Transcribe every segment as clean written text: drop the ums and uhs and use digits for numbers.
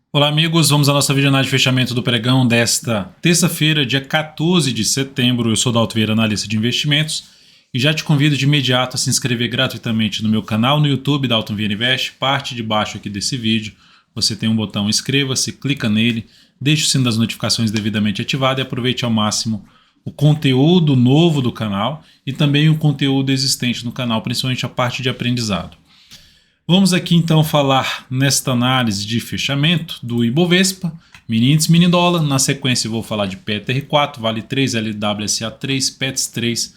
Olá amigos, vamos à nossa videoanálise de fechamento do pregão desta terça-feira, dia 14 de setembro. Eu sou Dalton Vieira, analista de investimentos, e já te convido de imediato a se inscrever gratuitamente no meu canal no YouTube, Dalton Vieira Invest. Parte de baixo aqui desse vídeo você tem um botão inscreva-se, clica nele, deixe o sino das notificações devidamente ativado e aproveite ao máximo o conteúdo novo do canal e também o conteúdo existente no canal, principalmente a parte de aprendizado. Vamos aqui então falar nesta análise de fechamento do Ibovespa, mini índice, mini dólar. Na sequência eu vou falar de PETR4, Vale 3, LWSA3, PETS 3,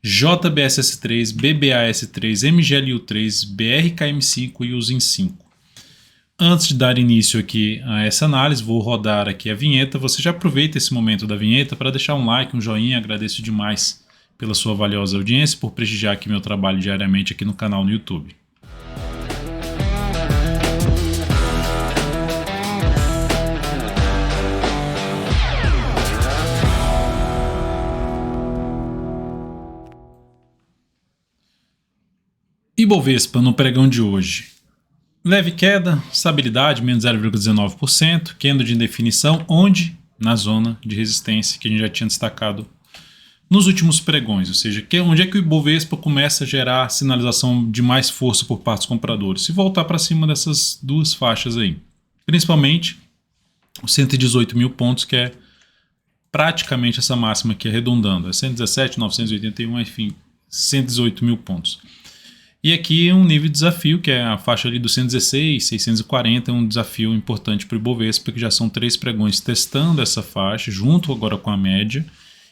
JBSS3, BBAS3, MGLU3, BRKM5 e USIN 5. Antes de dar início aqui a essa análise, vou rodar aqui a vinheta. Você já aproveita esse momento da vinheta para deixar um like, um joinha. Agradeço demais pela sua valiosa audiência, por prestigiar aqui meu trabalho diariamente aqui no canal no YouTube. Ibovespa no pregão de hoje. Leve queda, estabilidade, menos 0,19%, candle de indefinição, onde? Na zona de resistência que a gente já tinha destacado nos últimos pregões, ou seja, onde é que o Ibovespa começa a gerar sinalização de mais força por parte dos compradores? Se voltar para cima dessas duas faixas aí, principalmente os 118 mil pontos, que é praticamente essa máxima aqui arredondando, é 117.981, enfim, 118 mil pontos. E aqui um nível de desafio, que é a faixa ali do 116, 640, é um desafio importante para o Ibovespa, que já são 3 pregões testando essa faixa, junto agora com a média,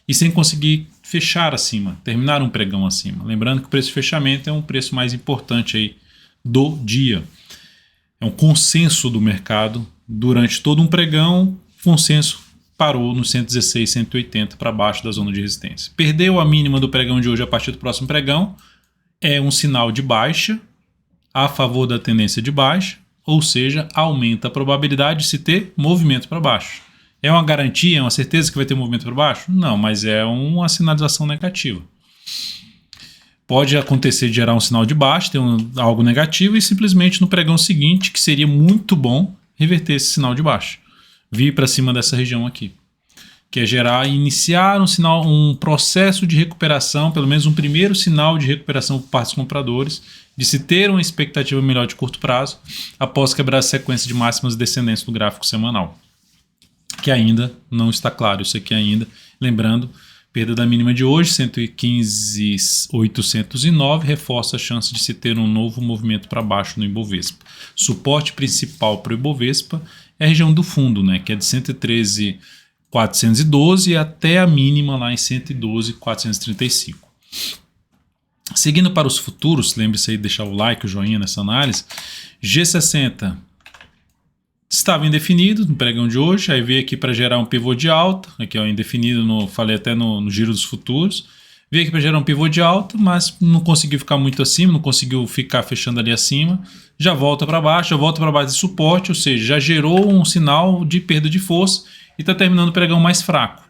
e sem conseguir fechar acima, terminar um pregão acima. Lembrando que o preço de fechamento é um preço mais importante aí do dia. É um consenso do mercado durante todo um pregão, o consenso parou no 116, 180 para baixo da zona de resistência. Perdeu a mínima do pregão de hoje a partir do próximo pregão, é um sinal de baixa a favor da tendência de baixa, ou seja, aumenta a probabilidade de se ter movimento para baixo. É uma garantia, é uma certeza que vai ter movimento para baixo? Não, mas é uma sinalização negativa. Pode acontecer de gerar um sinal de baixa, ter algo negativo e simplesmente no pregão seguinte, que seria muito bom, reverter esse sinal de baixa. Vir para cima dessa região aqui. Que é iniciar um processo de recuperação, pelo menos um primeiro sinal de recuperação por parte dos compradores, de se ter uma expectativa melhor de curto prazo, após quebrar a sequência de máximas descendentes no gráfico semanal. Que ainda não está claro isso aqui ainda. Lembrando, perda da mínima de hoje, 115.809, reforça a chance de se ter um novo movimento para baixo no Ibovespa. Suporte principal para o Ibovespa é a região do fundo, né, que é de 113.412 até a mínima lá em 112.435. Seguindo para os futuros, lembre-se aí de deixar o like, o joinha nessa análise. G60 estava indefinido no pregão de hoje, aí veio aqui para gerar um pivô de alta, aqui ó, indefinido, falei até no giro dos futuros. Veio aqui para gerar um pivô de alta, mas não conseguiu ficar muito acima, não conseguiu ficar fechando ali acima. Já volta para baixo de suporte, ou seja, já gerou um sinal de perda de força e está terminando o pregão mais fraco.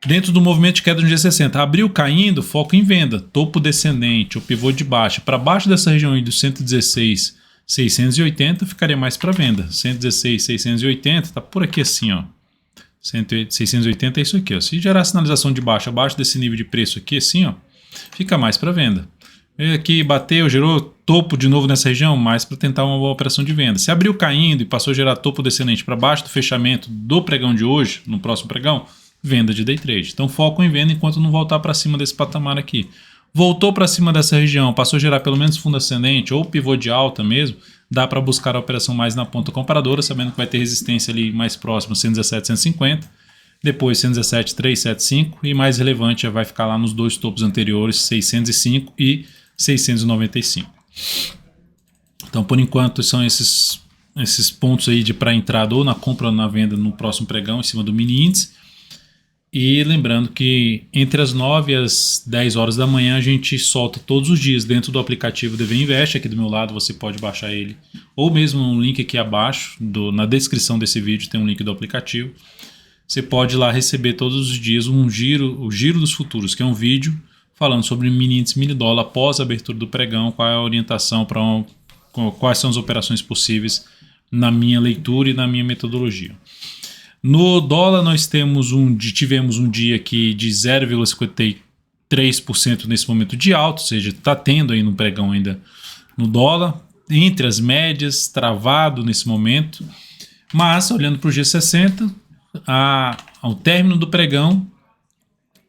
Dentro do movimento de queda no G60, abriu caindo, foco em venda, topo descendente, o pivô de baixa. Para baixo dessa região aí dos 116.680 ficaria mais para venda. 116.680 está por aqui assim, ó. 680 é isso aqui, ó. Se gerar sinalização de baixa abaixo desse nível de preço aqui, assim, ó, fica mais para venda. Aqui bateu, gerou topo de novo nessa região, mais para tentar uma boa operação de venda. Se abriu caindo e passou a gerar topo descendente para baixo do fechamento do pregão de hoje, no próximo pregão, venda de day trade. Então foco em venda enquanto não voltar para cima desse patamar aqui. Voltou para cima dessa região, passou a gerar pelo menos fundo ascendente ou pivô de alta mesmo, dá para buscar a operação mais na ponta comparadora, sabendo que vai ter resistência ali mais próximo, 117.150, depois 117.375 e mais relevante já vai ficar lá nos dois topos anteriores, 605 e 695. Então, por enquanto, são esses pontos aí para entrada ou na compra ou na venda no próximo pregão, em cima do mini índice. E lembrando que entre as 9 e as 10 horas da manhã a gente solta todos os dias dentro do aplicativo DV Invest. Aqui do meu lado você pode baixar ele, ou mesmo no link aqui abaixo, na descrição desse vídeo tem um link do aplicativo. Você pode lá receber todos os dias o giro dos futuros, que é um vídeo falando sobre mini índice, mini dólar após a abertura do pregão, qual é a orientação, quais são as operações possíveis na minha leitura e na minha metodologia. No dólar nós tivemos um dia aqui de 0,53% nesse momento de alta, ou seja, está tendo aí no pregão ainda no dólar, entre as médias, travado nesse momento, mas olhando para o G60, ao término do pregão,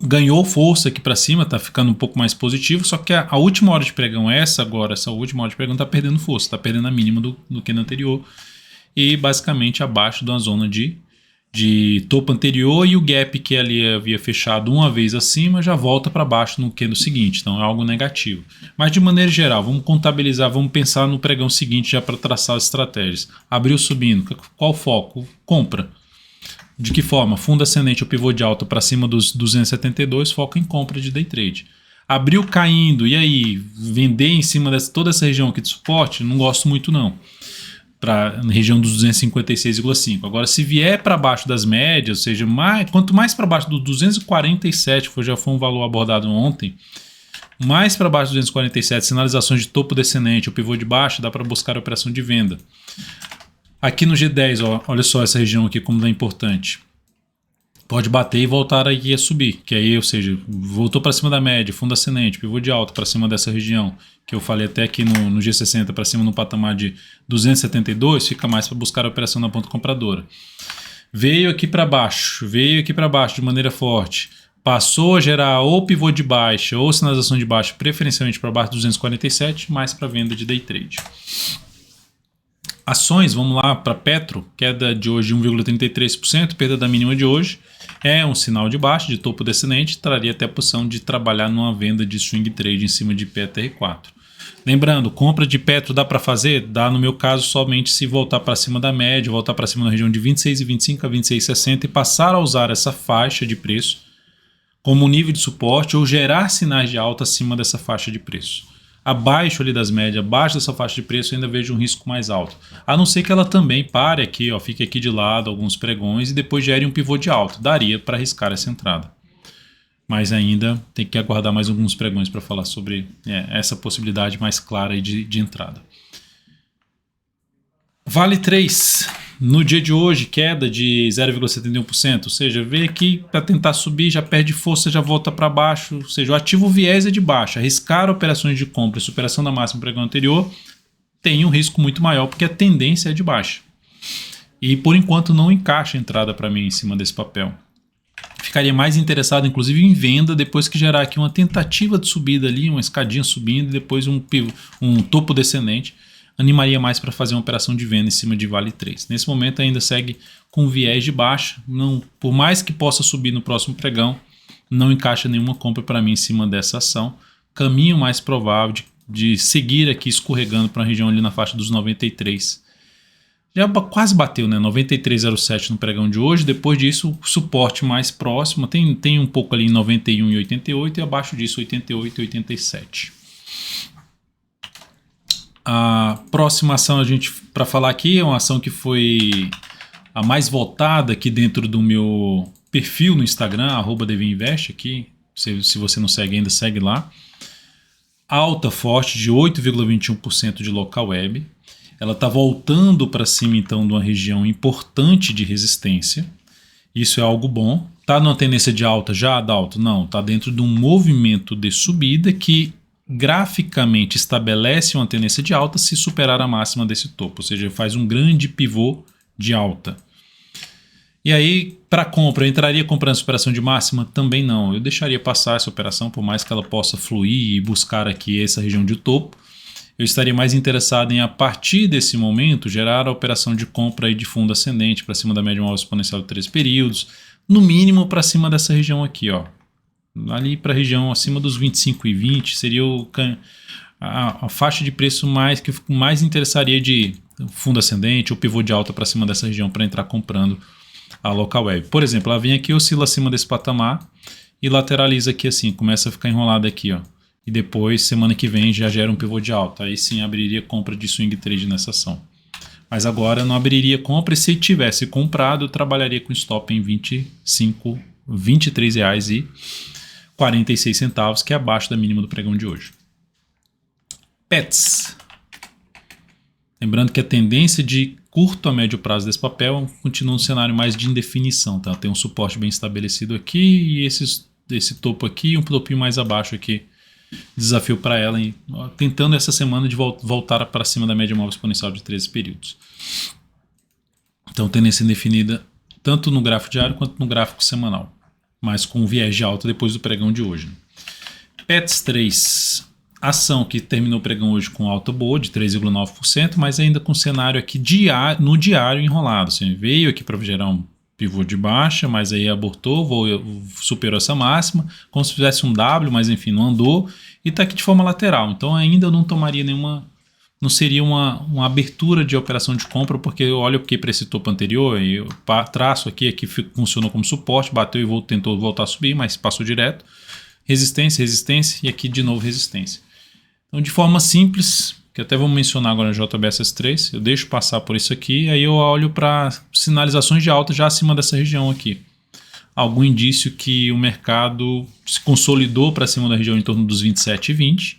ganhou força aqui para cima, está ficando um pouco mais positivo, só que a última hora de pregão, essa última hora de pregão está perdendo força, está perdendo a mínima do candle anterior e basicamente abaixo de uma zona de topo anterior, e o gap que ali havia fechado uma vez acima já volta para baixo no candle seguinte, então é algo negativo. Mas de maneira geral, vamos contabilizar, vamos pensar no pregão seguinte já para traçar as estratégias. Abriu subindo, qual foco? Compra. De que forma? Fundo ascendente ou pivô de alta para cima dos 272, foco em compra de day trade. Abriu caindo, e aí? Vender em cima de toda essa região aqui de suporte? Não gosto muito não. Na região dos 256,5. Agora, se vier para baixo das médias, ou seja, quanto mais para baixo do 247, que já foi um valor abordado ontem, mais para baixo do 247, sinalizações de topo descendente ou pivô de baixo, dá para buscar a operação de venda. Aqui no G10, olha só essa região aqui como é importante. Pode bater e voltar aqui a subir, que aí, ou seja, voltou para cima da média, fundo ascendente, pivô de alta para cima dessa região, que eu falei até aqui no G60 para cima no patamar de 272, fica mais para buscar a operação na ponta compradora. Veio aqui para baixo de maneira forte, passou a gerar ou pivô de baixa ou sinalização de baixa, preferencialmente para baixo de 247, mais para venda de day trade. Ações, vamos lá para Petro, queda de hoje 1,33%, perda da mínima de hoje, é um sinal de baixa, de topo descendente, traria até a posição de trabalhar numa venda de swing trade em cima de PETR4. Lembrando, compra de Petro dá para fazer? Dá no meu caso somente se voltar para cima da média, voltar para cima na região de 26,25 a 26,60 e passar a usar essa faixa de preço como nível de suporte ou gerar sinais de alta acima dessa faixa de preço. Abaixo ali das médias, abaixo dessa faixa de preço, eu ainda vejo um risco mais alto. A não ser que ela também pare aqui, fique aqui de lado alguns pregões e depois gere um pivô de alta. Daria para arriscar essa entrada. Mas ainda tem que aguardar mais alguns pregões para falar sobre essa possibilidade mais clara de entrada. Vale 3, no dia de hoje, queda de 0,71%, ou seja, veio aqui para tentar subir, já perde força, já volta para baixo, ou seja, o ativo viés é de baixa. Arriscar operações de compra e superação da máxima do pregão anterior tem um risco muito maior, porque a tendência é de baixa. E por enquanto não encaixa a entrada para mim em cima desse papel. Ficaria mais interessado, inclusive, em venda depois que gerar aqui uma tentativa de subida ali, uma escadinha subindo e depois um topo descendente. Animaria mais para fazer uma operação de venda em cima de Vale 3. Nesse momento ainda segue com viés de baixa. Não, por mais que possa subir no próximo pregão, não encaixa nenhuma compra para mim em cima dessa ação. Caminho mais provável de seguir aqui escorregando para a região ali na faixa dos 93. Já quase bateu, né? 93,07 no pregão de hoje. Depois disso, o suporte mais próximo tem um pouco ali em 91,88 e abaixo disso 88,87. A próxima ação para falar aqui é uma ação que foi a mais votada aqui dentro do meu perfil no Instagram, @devinvest aqui. Se você não segue ainda, segue lá. Alta forte de 8,21% de local web. Ela está voltando para cima então de uma região importante de resistência. Isso é algo bom. Está numa tendência de alta já, Adalto? Não, está dentro de um movimento de subida que graficamente estabelece uma tendência de alta se superar a máxima desse topo, ou seja, faz um grande pivô de alta. E aí, para compra, eu entraria comprando essa operação de máxima? Também não, eu deixaria passar essa operação, por mais que ela possa fluir e buscar aqui essa região de topo. Eu estaria mais interessado em, a partir desse momento, gerar a operação de compra aí de fundo ascendente para cima da média móvel exponencial de 3 períodos, no mínimo para cima dessa região aqui, ali para a região acima dos 25,20 seria a faixa de preço que mais interessaria de fundo ascendente ou pivô de alta para cima dessa região para entrar comprando a local web. Por exemplo, ela vem aqui, oscila acima desse patamar e lateraliza aqui assim, começa a ficar enrolada aqui, e depois semana que vem já gera um pivô de alta, aí sim abriria compra de swing trade nessa ação. Mas agora não abriria compra, e se tivesse comprado eu trabalharia com stop em R$ 23,46, que é abaixo da mínima do pregão de hoje. Pets. Lembrando que a tendência de curto a médio prazo desse papel continua um cenário mais de indefinição, tá? Tem um suporte bem estabelecido aqui e esse topo aqui e um topinho mais abaixo aqui. Desafio para ela, tentando essa semana de voltar para cima da média móvel exponencial de 13 períodos. Então, tendência indefinida tanto no gráfico diário quanto no gráfico semanal, mas com viés de alta depois do pregão de hoje. PETS 3, ação que terminou o pregão hoje com alta boa de 3,9%, mas ainda com cenário aqui no diário enrolado. Assim, veio aqui para gerar um pivô de baixa, mas aí abortou, superou essa máxima, como se fizesse um W, mas enfim, não andou, e está aqui de forma lateral. Então ainda não tomaria não seria uma abertura de operação de compra, porque eu olho aqui para esse topo anterior, e eu traço aqui funcionou como suporte, bateu e tentou voltar a subir, mas passou direto. Resistência, resistência, e aqui de novo resistência. Então, de forma simples, que até vamos mencionar agora no JBSS3, eu deixo passar por isso aqui, aí eu olho para sinalizações de alta já acima dessa região aqui. Algum indício que o mercado se consolidou para cima da região em torno dos 27,20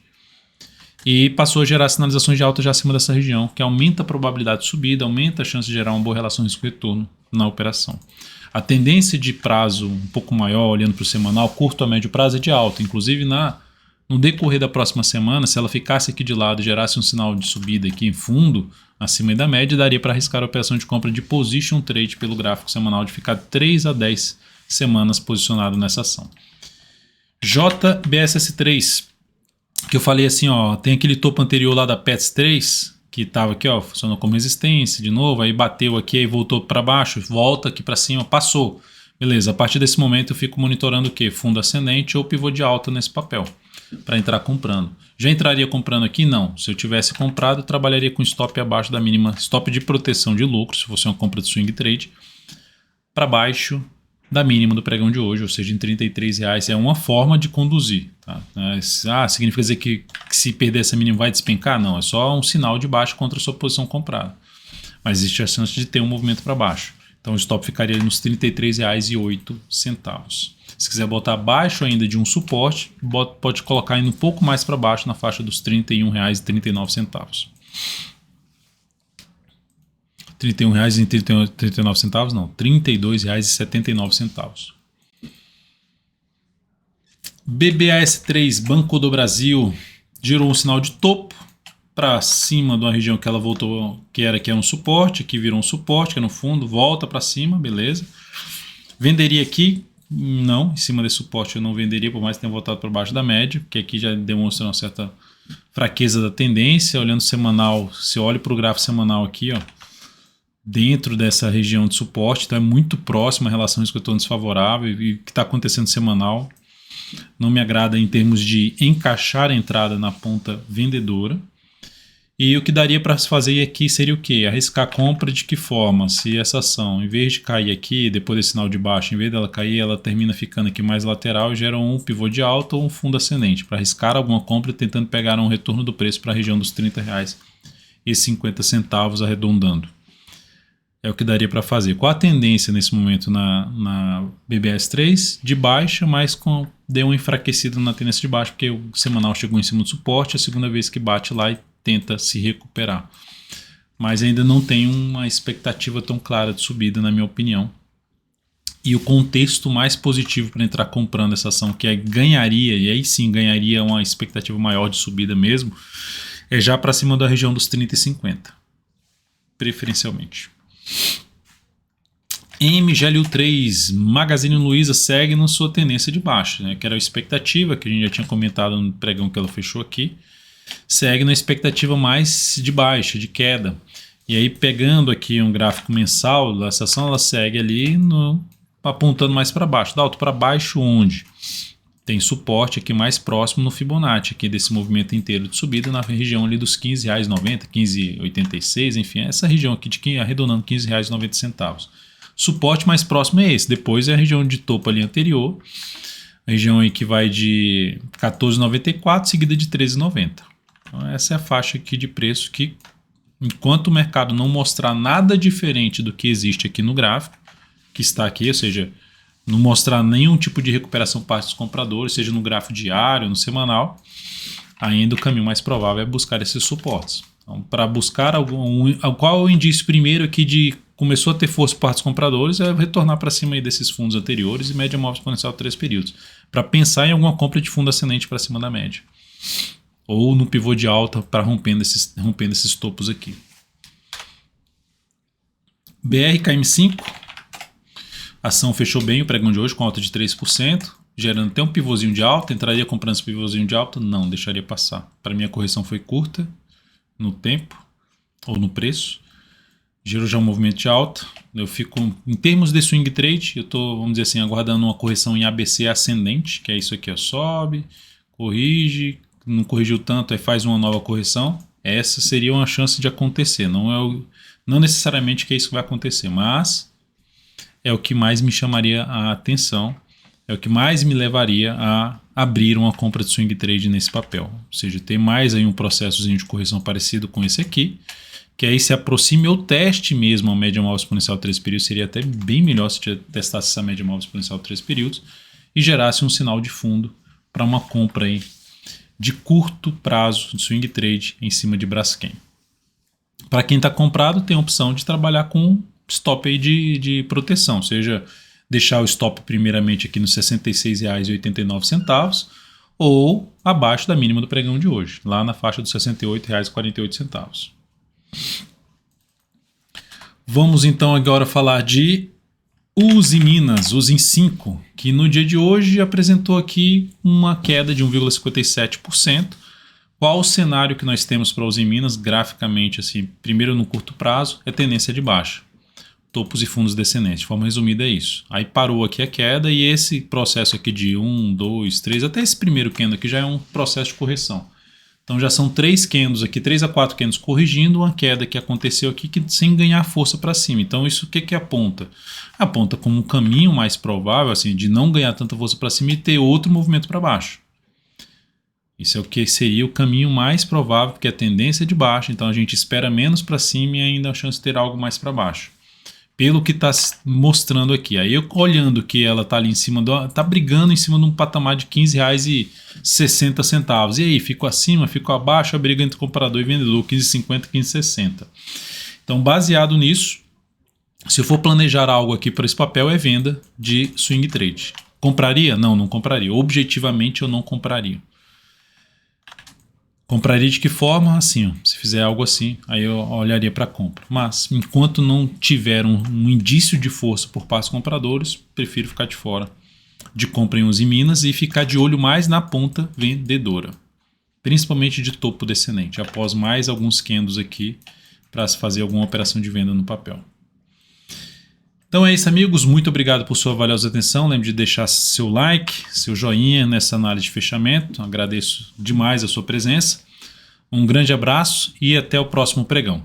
e passou a gerar sinalizações de alta já acima dessa região, que aumenta a probabilidade de subida, aumenta a chance de gerar uma boa relação risco-retorno na operação. A tendência de prazo um pouco maior, olhando para o semanal, curto a médio prazo, é de alta. Inclusive, no decorrer da próxima semana, se ela ficasse aqui de lado e gerasse um sinal de subida aqui em fundo, acima da média, daria para arriscar a operação de compra de position trade pelo gráfico semanal, de ficar 3 a 10 semanas posicionado nessa ação. JBSS3, que eu falei assim, ó, tem aquele topo anterior lá da PETS 3, que estava aqui, ó, funcionou como resistência de novo, aí bateu aqui, aí voltou para baixo, volta aqui para cima, passou. Beleza, a partir desse momento eu fico monitorando o quê? Fundo ascendente ou pivô de alta nesse papel, para entrar comprando. Já entraria comprando aqui? Não. Se eu tivesse comprado, eu trabalharia com stop abaixo da mínima, stop de proteção de lucro, se fosse uma compra de swing trade, para baixo da mínima do pregão de hoje, ou seja, em R$33. É uma forma de conduzir. Tá? Significa dizer que se perder essa mínima vai despencar? Não, é só um sinal de baixo contra a sua posição comprada. Mas existe a chance de ter um movimento para baixo. Então o stop ficaria nos R$33,08. Se quiser botar abaixo ainda de um suporte, pode colocar indo um pouco mais para baixo na faixa dos R$31,39. R$31,39 não, R$32,79. BBAS3, Banco do Brasil, girou um sinal de topo para cima de uma região que ela voltou, que era um suporte, aqui virou um suporte, que é no fundo, volta para cima, beleza. Venderia aqui? Não, em cima desse suporte eu não venderia, por mais que tenha voltado para baixo da média, porque aqui já demonstra uma certa fraqueza da tendência. Olhando semanal, se eu olho para o gráfico semanal aqui, ó, dentro dessa região de suporte, então é muito próximo a relação risco-retorno desfavorável, e o que está acontecendo semanal não me agrada em termos de encaixar a entrada na ponta vendedora. E o que daria para se fazer aqui seria o quê? Arriscar a compra de que forma? Se essa ação, em vez de cair aqui, depois desse sinal de baixo, em vez dela cair, ela termina ficando aqui mais lateral e gera um pivô de alta ou um fundo ascendente, para arriscar alguma compra tentando pegar um retorno do preço para a região dos R$30,50 arredondando. É o que daria para fazer. Qual a tendência nesse momento na BBS3? De baixa, mas deu um enfraquecido na tendência de baixa, porque o semanal chegou em cima do suporte, a segunda vez que bate lá e tenta se recuperar. Mas ainda não tem uma expectativa tão clara de subida, na minha opinião. E o contexto mais positivo para entrar comprando essa ação, que ganharia, e aí sim ganharia uma expectativa maior de subida mesmo, é já para cima da região dos 30,50, preferencialmente. MGLU3, Magazine Luiza segue na sua tendência de baixa, né, que era a expectativa, que a gente já tinha comentado no pregão que ela fechou aqui, segue na expectativa mais de baixa, de queda. E aí, pegando aqui um gráfico mensal da ação, ela segue ali apontando mais para baixo. Da alto para baixo onde? Tem suporte aqui mais próximo no Fibonacci, aqui desse movimento inteiro de subida, na região ali dos R$15,90, R$15,86, enfim, essa região aqui arredondando R$15,90. Suporte mais próximo é esse, depois é a região de topo ali anterior, a região aí que vai de R$14,94, seguida de R$13,90. Então essa é a faixa aqui de preço que, enquanto o mercado não mostrar nada diferente do que existe aqui no gráfico, que está aqui, ou seja, não mostrar nenhum tipo de recuperação por parte dos compradores, seja no gráfico diário, no semanal, ainda o caminho mais provável é buscar esses suportes. Então, para buscar qual é o indício primeiro aqui de começou a ter força por parte dos compradores, é retornar para cima aí desses fundos anteriores e média móvel exponencial 3 períodos, para pensar em alguma compra de fundo ascendente para cima da média. Ou no pivô de alta para rompendo esses topos aqui. BRKM5, a ação fechou bem o pregão de hoje com alta de 3%, gerando até um pivôzinho de alta. Entraria comprando esse pivôzinho de alta? Não, deixaria passar. Para mim a correção foi curta no tempo ou no preço. Gerou já um movimento de alta. Eu fico, em termos de swing trade, eu estou, vamos dizer assim, aguardando uma correção em ABC ascendente, que é isso aqui, ó, sobe, corrige, não corrigiu tanto, aí faz uma nova correção. Essa seria uma chance de acontecer. Não necessariamente que é isso que vai acontecer, mas é o que mais me chamaria a atenção, é o que mais me levaria a abrir uma compra de swing trade nesse papel. Ou seja, ter mais aí um processozinho de correção parecido com esse aqui, que aí se aproxime ou teste mesmo a média móvel exponencial 3 períodos. Seria até bem melhor se testasse essa média móvel exponencial 3 períodos e gerasse um sinal de fundo para uma compra aí de curto prazo de swing trade em cima de Braskem. Para quem está comprado, tem a opção de trabalhar com stop aí de proteção, seja deixar o stop primeiramente aqui nos R$ 66,89 ou abaixo da mínima do pregão de hoje, lá na faixa dos R$ 68,48. Vamos então agora falar de Usiminas, Usim 5, que no dia de hoje apresentou aqui uma queda de 1,57%. Qual o cenário que nós temos para Usiminas graficamente? Assim, primeiro no curto prazo é tendência de baixa, topos e fundos descendentes, de forma resumida é isso. Aí parou aqui a queda e esse processo aqui de 1, 2, 3, até esse primeiro candle aqui já é um processo de correção. Então já são 3 candles aqui, 3 a 4 candles corrigindo uma queda que aconteceu aqui sem ganhar força para cima. Então isso o que aponta? Aponta como um caminho mais provável assim, de não ganhar tanta força para cima e ter outro movimento para baixo. Isso é o que seria o caminho mais provável, porque a tendência é de baixa, então a gente espera menos para cima e ainda a chance de ter algo mais para baixo. Pelo que está mostrando aqui. Aí eu olhando que ela está ali em cima, está brigando em cima de um patamar de R$ 15,60. E aí, fico acima, fico abaixo, a briga entre comprador e vendedor, 15,50, 15,60. Então, baseado nisso, se eu for planejar algo aqui para esse papel, é venda de swing trade. Compraria? Não, não compraria. Objetivamente, eu não compraria. Compraria de que forma? Assim, ó, se fizer algo assim, aí eu olharia para compra. Mas, enquanto não tiver um indício de força por parte dos compradores, prefiro ficar de fora de compra em Usiminas e ficar de olho mais na ponta vendedora. Principalmente de topo descendente, após mais alguns candles aqui para se fazer alguma operação de venda no papel. Então é isso, amigos. Muito obrigado por sua valiosa atenção. Lembre de deixar seu like, seu joinha nessa análise de fechamento. Agradeço demais a sua presença. Um grande abraço e até o próximo pregão.